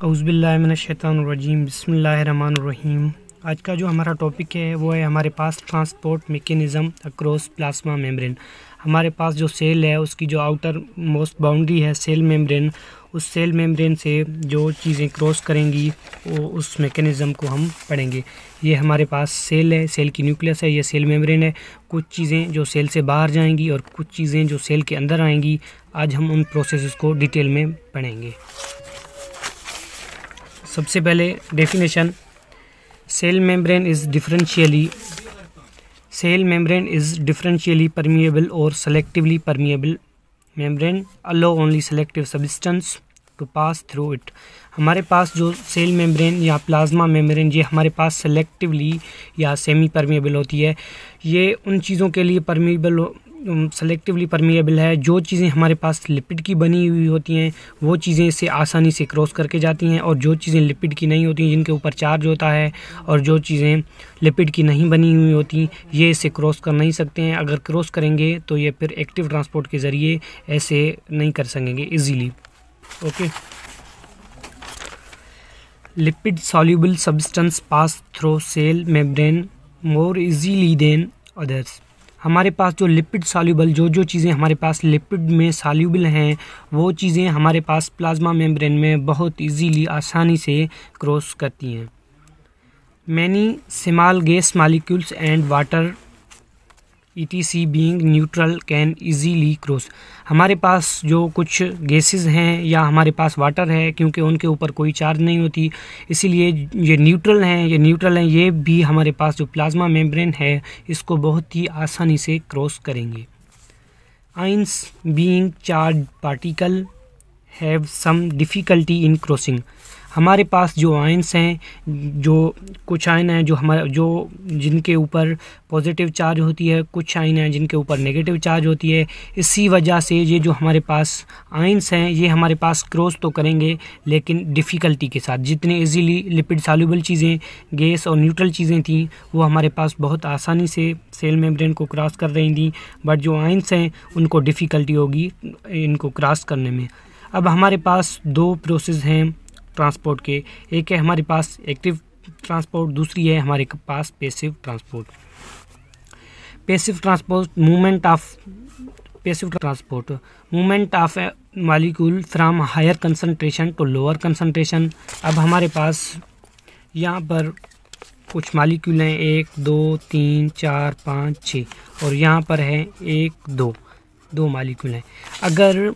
औज़ुबिल्लाहिमिनश्शैतानिर्रजीम बिस्मिल्लाहिर्रहमानिर्रहीम। आज का जो हमारा टॉपिक है वो है हमारे पास transport mechanism across plasma membrane. हमारे पास जो सेल है उसकी जो आउटर मोस्ट बाउंड्री है सेल मेम्ब्रेन, उस सेल मेम्ब्रेन से जो चीज़ें क्रॉस करेंगी वो उस मैकेनिज़्म को हम पढ़ेंगे। ये हमारे पास सेल है, सेल की न्यूक्लियस है, ये सेल मेम्ब्रेन है। कुछ चीज़ें जो सेल से बाहर जाएंगी और कुछ चीज़ें जो सेल के अंदर आएंगी। आज हम उन प्रोसेस को डिटेल में पढ़ेंगे। सबसे पहले definition, cell membrane is differentially permeable और selectively permeable membrane allow only selective substance to pass through it. हमारे पास जो सेल मेम्ब्रेन या प्लाज्मा मेम्ब्रेन ये हमारे पास सेलेक्टिवली या सेमी परमिएबल होती है। ये उन चीज़ों के लिए सेलेक्टिवली परमिएबल है जो चीज़ें हमारे पास लिपिड की बनी हुई होती हैं, वो चीज़ें इससे आसानी से क्रॉस करके जाती हैं। और जो चीज़ें लिपिड की नहीं होती, जिनके ऊपर चार्ज होता है, और जो चीज़ें लिपिड की नहीं बनी हुई होती, ये इससे क्रॉस कर नहीं सकते हैं। अगर क्रॉस करेंगे तो ये फिर एक्टिव ट्रांसपोर्ट के ज़रिए ऐसे नहीं कर सकेंगे easily. Okay, lipid soluble substance pass through cell membrane more easily than others. हमारे पास जो लिपिड सॉल्युबल जो चीज़ें हमारे पास लिपिड में सॉल्युबल हैं, वो चीज़ें हमारे पास प्लाज्मा मेम्ब्रेन में बहुत इजीली आसानी से क्रॉस करती हैं। Many small gas molecules and water ETC being neutral can easily cross. हमारे पास जो कुछ गैसेस हैं या हमारे पास वाटर है, क्योंकि उनके ऊपर कोई चार्ज नहीं होती, इसीलिए ये न्यूट्रल हैं, ये भी हमारे पास जो प्लाज्मा मेम्ब्रेन है इसको बहुत ही आसानी से क्रॉस करेंगे। Ions being charge particle have some difficulty in crossing. हमारे पास जो आयंस हैं, जो कुछ आयन हैं जो जिनके ऊपर पॉजिटिव चार्ज होती है, कुछ आयन हैं जिनके ऊपर नेगेटिव चार्ज होती है। इसी वजह से ये जो हमारे पास आयंस हैं ये हमारे पास क्रॉस तो करेंगे लेकिन डिफ़िकल्टी के साथ। जितने इजीली लिपिड सॉल्युबल चीज़ें, गैस और न्यूट्रल चीज़ें थीं, वो हमारे पास बहुत आसानी से सेल मेम्ब्रेन को क्रॉस कर रही थी, बट जो आयंस हैं उनको डिफ़िकल्टी होगी इनको क्रॉस करने में। अब हमारे पास दो प्रोसेस हैं ट्रांसपोर्ट के, एक है हमारे पास एक्टिव ट्रांसपोर्ट, दूसरी है हमारे पास passive transport. Passive transport movement of a molecule from higher concentration to lower concentration. अब हमारे पास यहाँ पर कुछ मॉलिक्यूल हैं, 1 2 3 4 5 6, और यहाँ पर है 1 2 मॉलिक्यूल हैं। अगर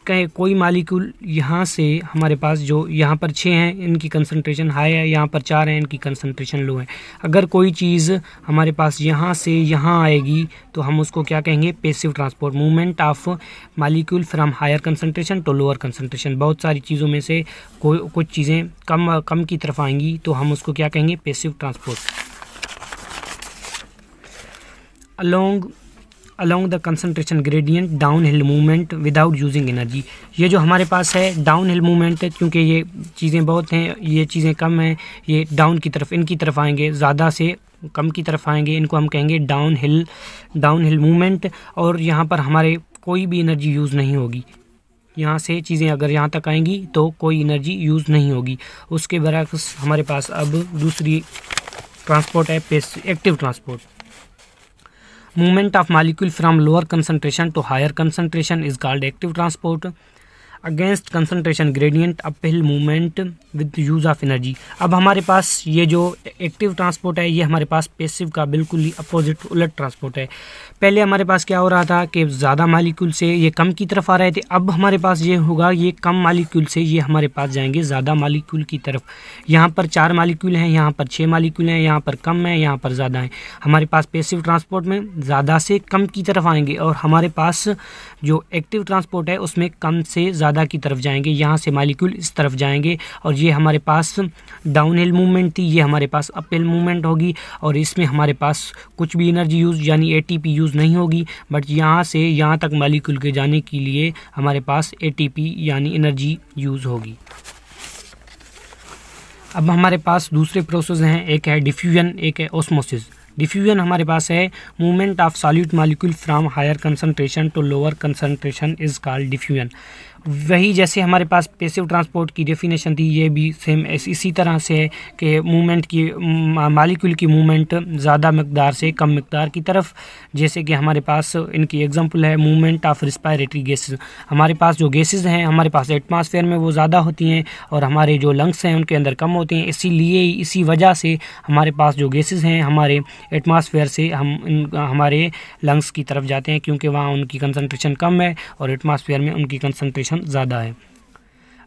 कहीं कोई मालिक्यूल यहाँ से हमारे पास जो यहाँ पर 6 हैं इनकी कंसंट्रेशन हाई है, यहाँ पर 4 हैं इनकी कंसंट्रेशन लो है। अगर कोई चीज़ हमारे पास यहाँ से यहाँ आएगी तो हम उसको क्या कहेंगे? Passive transport. Movement of molecule from higher concentration to lower concentration. बहुत सारी चीज़ों में से कुछ चीज़ें कम की तरफ आएंगी तो हम उसको क्या कहेंगे? Passive transport. along the concentration gradient downhill movement without using energy। ये जो हमारे पास है डाउन हिल मूवमेंट है, क्योंकि ये चीज़ें बहुत हैं, ये चीज़ें कम हैं, ये डाउन की तरफ इनकी तरफ आएंगे, ज़्यादा से कम की तरफ आएंगे, इनको हम कहेंगे डाउन हिल मूवमेंट। और यहाँ पर हमारे कोई भी एनर्जी यूज़ नहीं होगी। यहाँ से चीज़ें अगर यहाँ तक आएंगी तो कोई एनर्जी यूज़ नहीं होगी। उसके बरक्स हमारे पास अब दूसरी ट्रांसपोर्ट है active transport. Movement of molecule from lower concentration to higher concentration is called active transport. Against concentration gradient uphill movement with use of energy। अब हमारे पास ये जो एक्टिव ट्रांसपोर्ट है ये हमारे पास पैसिव का बिल्कुल ही अपोजिट उलट ट्रांसपोर्ट है। पहले हमारे पास क्या हो रहा था कि ज़्यादा मालिक्यूल से ये कम की तरफ आ रहे थे, अब हमारे पास ये होगा ये कम मालिक्यूल से ये हमारे पास जाएंगे ज़्यादा मालिक्यूल की तरफ। यहाँ पर 4 मालिक्यूल हैं, यहाँ पर 6 मालिक्यूल हैं, यहाँ पर कम है, यहाँ पर ज़्यादा है। हमारे पास पैसिव ट्रांसपोर्ट में ज़्यादा से कम की तरफ आएंगे, और हमारे पास जो एक्टिव ट्रांसपोर्ट है उसमें कम से ज़्यादा की तरफ जाएंगे। यहाँ से मालिक्यूल इस तरफ जाएंगे, और ये हमारे पास डाउन हिल मूवमेंट थी, ये हमारे पास अप हिल मूवमेंट होगी, और इसमें हमारे पास कुछ भी एनर्जी यूज़ यानी ATP यूज़ नहीं होगी। बट यहाँ से यहाँ तक मालिक्यूल के जाने के लिए हमारे पास ATP यानी एनर्जी यूज़ होगी। अब हमारे पास दूसरे प्रोसेस हैं, एक है डिफ्यूजन, एक है ऑस्मोसिस। डिफ्यूजन हमारे पास है movement of solid molecule from higher concentration to lower concentration is called diffusion. वही जैसे हमारे पास पैसिव ट्रांसपोर्ट की डेफिनेशन थी, ये भी सेम इसी तरह से है कि मूवमेंट की मालिक्यूल की मूवमेंट ज़्यादा मकदार से कम मकदार की तरफ। जैसे कि हमारे पास इनकी एग्जांपल है मूवमेंट ऑफ रिस्पायरेटरी गैसेस। हमारे पास जो गैसेस हैं हमारे पास एटमॉस्फेयर में वो ज़्यादा होती हैं और हमारे जो लंग्स हैं उनके अंदर कम होती हैं। इसीलिए इसी वजह से हमारे पास जो गैसेस हैं हमारे एटमॉस्फेयर से हमारे लंग्स की तरफ जाते हैं, क्योंकि वहाँ उनकी कंसंट्रेशन कम है और एटमॉस्फेयर में उनकी कंसंट्रेशन ज़्यादा है।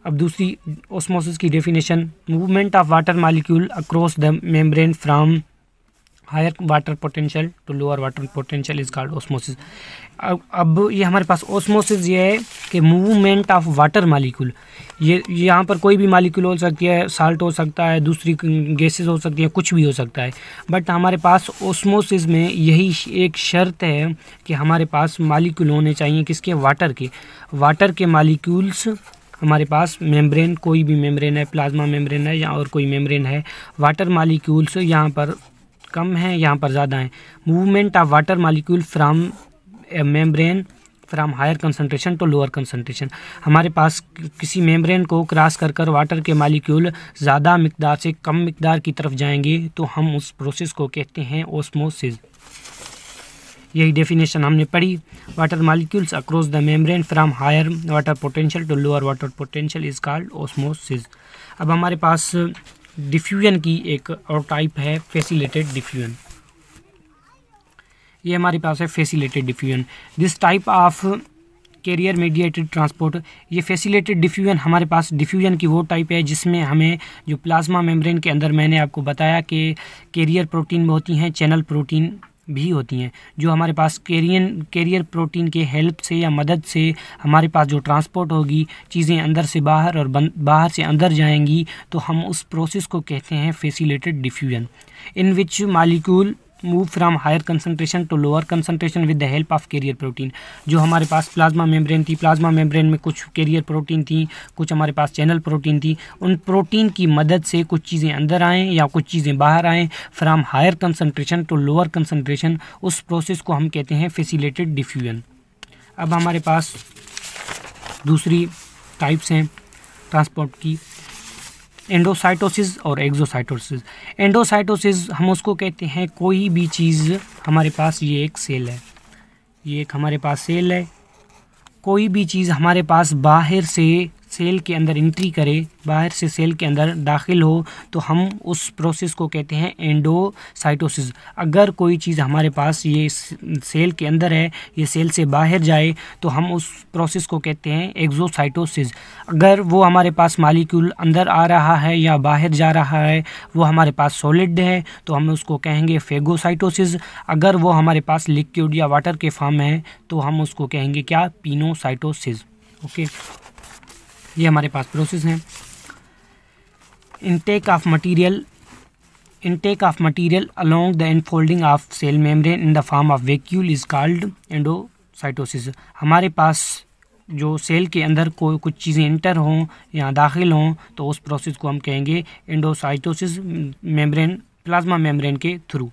अब दूसरी ऑस्मोसिस की definition, movement of water molecule across the membrane from higher water potential to lower water potential is called osmosis. अब ये हमारे पास ऑस्मोसिस ये है कि मूवमेंट ऑफ वाटर मॉलिक्यूल, ये यहाँ पर कोई भी मॉलिक्यूल हो सकती है, साल्ट हो सकता है, दूसरी गैसेस हो सकती है, कुछ भी हो सकता है। बट हमारे पास ऑस्मोसिस में यही एक शर्त है कि हमारे पास मॉलिक्यूल होने चाहिए किसके, वाटर के मॉलिक्यूल्स हमारे पास मेम्ब्रेन, कोई भी मेम्ब्रेन है, प्लाज्मा मेम्ब्रेन है या और कोई मेम्ब्रेन है, वाटर मॉलिक्यूल्स यहाँ पर कम है, यहाँ पर ज़्यादा है। Movement of water molecule from membrane from higher concentration to lower concentration, हमारे पास किसी मेम्ब्रेन को क्रॉस कर वाटर के मॉलिक्यूल ज़्यादा मिकदार से कम मिकदार की तरफ जाएंगे तो हम उस प्रोसेस को कहते हैं ऑस्मोसिस। यही डेफिनेशन हमने पढ़ी, water molecules across the membrane from higher water potential to lower water potential is called osmosis. अब हमारे पास डिफ्यूजन की एक और टाइप है फैसिलिटेटेड डिफ्यूजन। ये हमारे पास है facilitated diffusion. This type of carrier mediated transport, ये फैसिलिटेटेड डिफ्यूजन हमारे पास डिफ्यूजन की वो टाइप है जिसमें हमें जो प्लाज्मा मेम्ब्रेन के अंदर मैंने आपको बताया कि कैरियर प्रोटीन में होती हैं, चैनल प्रोटीन भी होती हैं, जो हमारे पास कैरियर प्रोटीन के हेल्प से या मदद से हमारे पास जो ट्रांसपोर्ट होगी, चीज़ें अंदर से बाहर और बाहर से अंदर जाएंगी, तो हम उस प्रोसेस को कहते हैं facilitated diffusion. In which molecule move from higher concentration to lower concentration with the help of carrier protein. जो हमारे पास प्लाज्मा मेम्ब्रेन थी, प्लाज्मा मेम्ब्रेन में कुछ कैरियर प्रोटीन थी, कुछ हमारे पास चैनल प्रोटीन थी, उन प्रोटीन की मदद से कुछ चीज़ें अंदर आएँ या कुछ चीज़ें बाहर आएँ from higher concentration to lower concentration, उस प्रोसेस को हम कहते हैं फैसिलिटेटेड डिफ्यूजन। अब हमारे पास दूसरी टाइप्स हैं ट्रांसपोर्ट की, एंडोसाइटोसिस और एक्सोसाइटोसिस। एंडोसाइटोसिस हम उसको कहते हैं कोई भी चीज़ हमारे पास, ये एक सेल है, ये एक हमारे पास सेल है, कोई भी चीज़ हमारे पास बाहर से सेल के अंदर एंट्री करे, बाहर से सेल के अंदर दाखिल हो, तो हम उस प्रोसेस को कहते हैं एंडोसाइटोसिस। अगर कोई चीज़ हमारे पास ये सेल के अंदर है, ये सेल से बाहर जाए, तो हम उस प्रोसेस को कहते हैं एक्सोसाइटोसिस। अगर वो हमारे पास मॉलिक्यूल अंदर आ रहा है या बाहर जा रहा है, वो हमारे पास सॉलिड है, तो हम उसको कहेंगे फेगोसाइटोसिस। अगर वो हमारे पास लिक्विड या वाटर के फॉर्म है, तो हम उसको कहेंगे क्या, पिनोसाइटोसिस। ओके, ये हमारे पास प्रोसेस हैं। Intake of material along the infolding of cell membrane in the form of vacuole is called endocytosis. हमारे पास जो सेल के अंदर कोई कुछ चीज़ें इंटर हों या दाखिल हों, तो उस प्रोसेस को हम कहेंगे एंडोसाइटोसिस, मेम्ब्रेन, प्लाज्मा मेम्ब्रेन के थ्रू।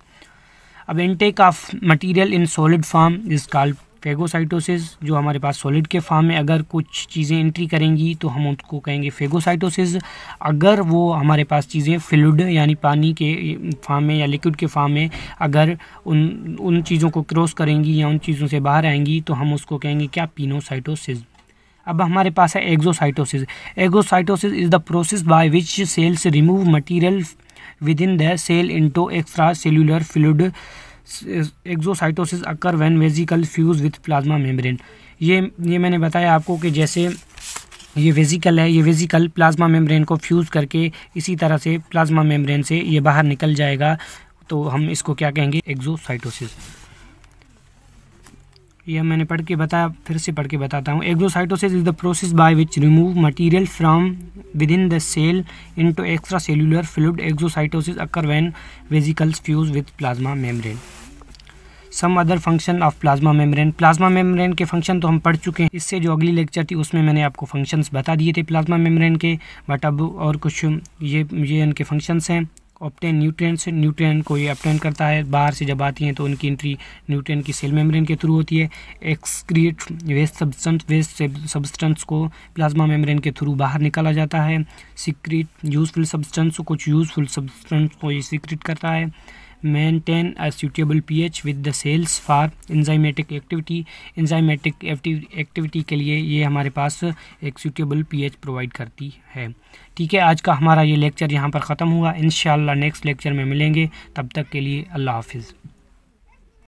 अब intake of material in solid form is called phagocytosis. जो हमारे पास सॉलिड के फॉर्म में अगर कुछ चीज़ें एंट्री करेंगी तो हम उनको कहेंगे फेगोसाइटोसिस। अगर वो हमारे पास चीज़ें फ्लूइड यानी पानी के फॉर्म में या लिक्विड के फॉर्म में अगर उन चीज़ों को क्रॉस करेंगी या उन चीज़ों से बाहर आएंगी, तो हम उसको कहेंगे क्या, पिनोसाइटोसिस। अब हमारे पास है exocytosis. Exocytosis is the process by which cells remove material within the cell into extracellular fluid. Exocytosis occur when vesicle fuse with plasma membrane. ये मैंने बताया आपको कि जैसे ये वेसिकल है, ये वेसिकल प्लाज्मा मेम्ब्रेन को फ्यूज़ करके इसी तरह से प्लाज्मा मेम्ब्रेन से ये बाहर निकल जाएगा, तो हम इसको क्या कहेंगे, एक्सोसाइटोसिस। ये मैंने पढ़ के बताया, फिर से पढ़ के बताता हूँ। Exocytosis is the process by which remove material from within the cell into extracellular fluid. Exocytosis occur when vesicles fuse with plasma membrane. Some other function of plasma membrane. Plasma membrane के function तो हम पढ़ चुके हैं, इससे जो अगली lecture थी उसमें मैंने आपको फंक्शंस बता दिए थे प्लाज्मा मेम्ब्रेन के, बट अब और कुछ ये इनके फंक्शंस हैं। ऑब्टेन न्यूट्रिएंट्स, न्यूट्रिएंट को ये ऑब्टेन करता है, बाहर से जब आती हैं तो उनकी एंट्री न्यूट्रिएंट की सेल मेम्ब्रेन के थ्रू होती है। एक्सक्रीट वेस्ट सब्सटेंस को प्लाज्मा मेम्ब्रेन के थ्रू बाहर निकाला जाता है। सीक्रेट यूजफुल सब्सटेंस, कुछ यूजफुल सब्सटेंस को ये सीक्रेट करता है। Maintain a suitable pH with the cells for enzymatic activity, enzymatic activity के लिए ये हमारे पास एक सूटेबल पीएच प्रोवाइड करती है। ठीक है, आज का हमारा ये लेक्चर यहाँ पर ख़त्म हुआ। इंशाअल्लाह नेक्स्ट लेक्चर में मिलेंगे, तब तक के लिए अल्लाह हाफिज़।